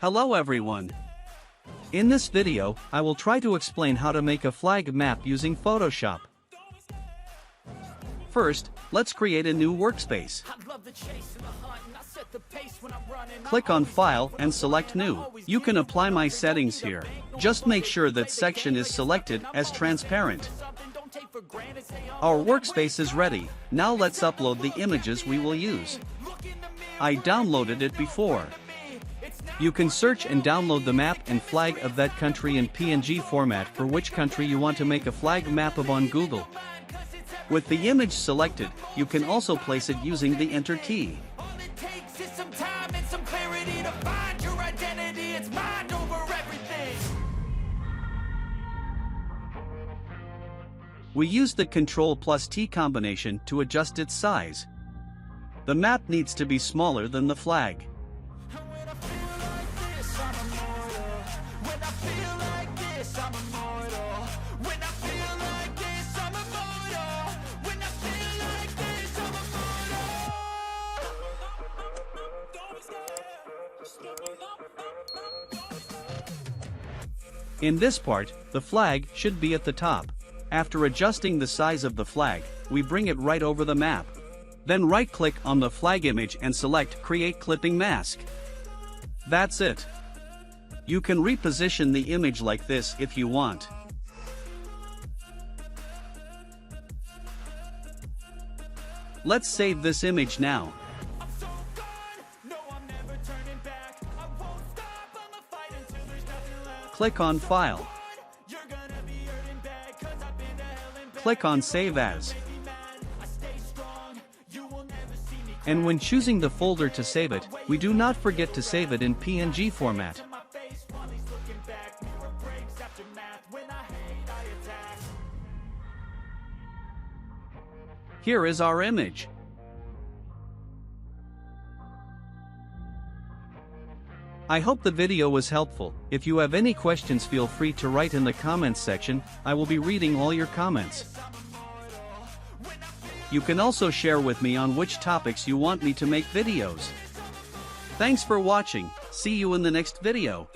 Hello everyone. In this video, I will try to explain how to make a flag map using Photoshop. First, let's create a new workspace. Click on File and select New. You can apply my settings here. Just make sure that section is selected as transparent. Our workspace is ready. Now let's upload the images we will use. I downloaded it before. You can search and download the map and flag of that country in PNG format for which country you want to make a flag map of on Google. With the image selected, you can also place it using the Enter key. We use the Ctrl+T combination to adjust its size. The map needs to be smaller than the flag. In this part, the flag should be at the top. After adjusting the size of the flag, we bring it right over the map. Then right-click on the flag image and select Create Clipping Mask. That's it. You can reposition the image like this if you want. Let's save this image now. Click on File. Click on Save As. And when choosing the folder to save it, we do not forget to save it in PNG format. Here is our image. I hope the video was helpful. If you have any questions, feel free to write in the comments section. I will be reading all your comments. You can also share with me on which topics you want me to make videos. Thanks for watching. See you in the next video.